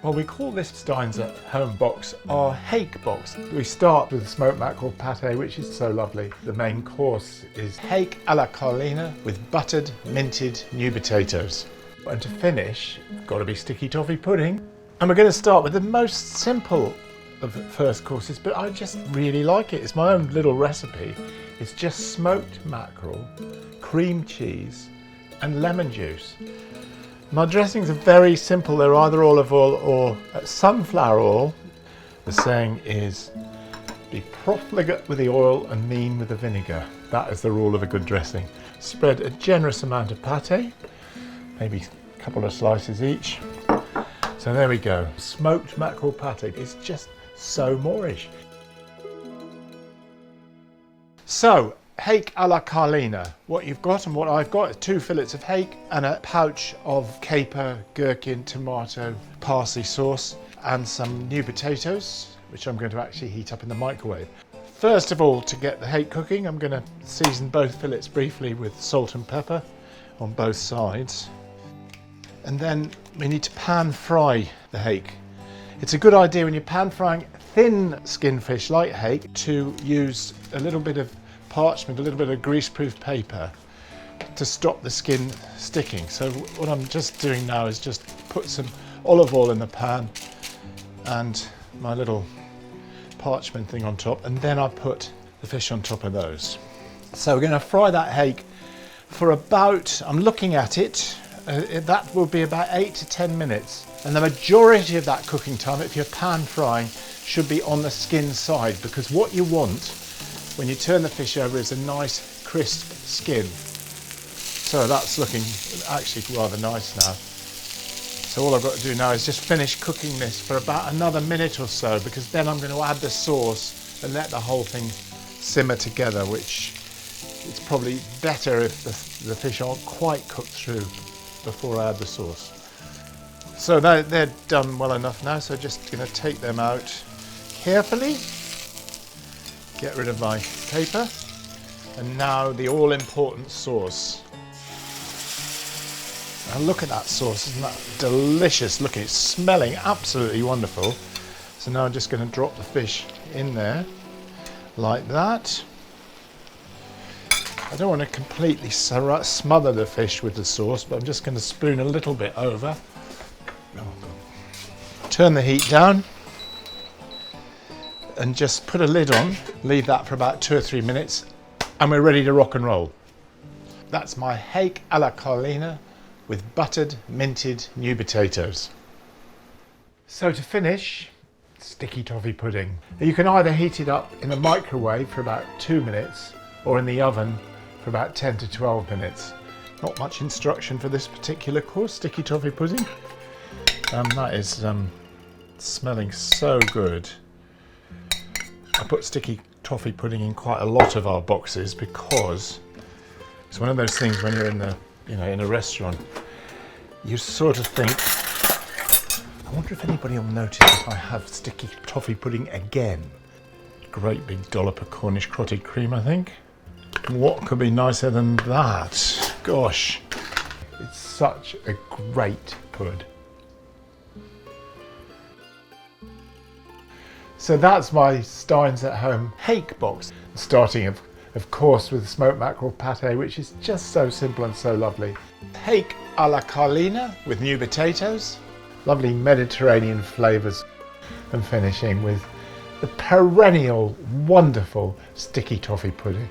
Well, we call this STEIN'S at Home box our Hake box. We start with smoked mackerel pate, which is so lovely. The main course is Hake Alla Carlina with buttered, minted new potatoes. And to finish, got to be sticky toffee pudding. And we're going to start with the most simple of first courses, but I just really like it. It's my own little recipe. It's just smoked mackerel, cream cheese, and lemon juice. My dressings are very simple. They're either olive oil or sunflower oil. The saying is, be profligate with the oil and mean with the vinegar. That is the rule of a good dressing. Spread a generous amount of pate, maybe a couple of slices each. So there we go. Smoked mackerel pate. It's just so Moorish. So, Hake Alla Carlina. What you've got and what I've got is 2 fillets of hake and a pouch of caper, gherkin, tomato, parsley sauce and some new potatoes, which I'm going to actually heat up in the microwave. First of all, to get the hake cooking, I'm going to season both fillets briefly with salt and pepper on both sides. And then we need to pan fry the hake. It's a good idea when you're pan frying thin skin fish like hake to use a little bit of parchment, a little bit of greaseproof paper to stop the skin sticking. So what I'm just doing now is just put some olive oil in the pan and my little parchment thing on top, and then I put the fish on top of those. So we're going to fry that hake for about, I'm looking at it, that will be about 8 to 10 minutes. And the majority of that cooking time, if you're pan frying, should be on the skin side, because what you want when you turn the fish over is a nice crisp skin. So that's looking actually rather nice now. So all I've got to do now is just finish cooking this for about another minute or so, because then I'm going to add the sauce and let the whole thing simmer together, which it's probably better if the fish aren't quite cooked through before I add the sauce. So they're done well enough now, so just going to take them out carefully. Get rid of my paper, and now the all-important sauce. Now look at that sauce, isn't that delicious looking? It's smelling absolutely wonderful. So now I'm just going to drop the fish in there, like that. I don't want to completely smother the fish with the sauce, but I'm just going to spoon a little bit over. Turn the heat down. And just put a lid on, leave that for about 2 or 3 minutes, and we're ready to rock and roll. That's my Hake Alla Carlina with buttered, minted new potatoes. So to finish, sticky toffee pudding. You can either heat it up in the microwave for about 2 minutes or in the oven for about 10 to 12 minutes. Not much instruction for this particular course, sticky toffee pudding. That is smelling so good. I put sticky toffee pudding in quite a lot of our boxes because it's one of those things when you're in a restaurant, you sort of think, I wonder if anybody will notice if I have sticky toffee pudding again. Great big dollop of Cornish clotted cream, I think. What could be nicer than that? Gosh, it's such a great pud. So that's my STEIN'S at Home Hake box, starting of course with smoked mackerel pate, which is just so simple and so lovely. Hake Alla Carlina with new potatoes, lovely Mediterranean flavours, and finishing with the perennial wonderful sticky toffee pudding.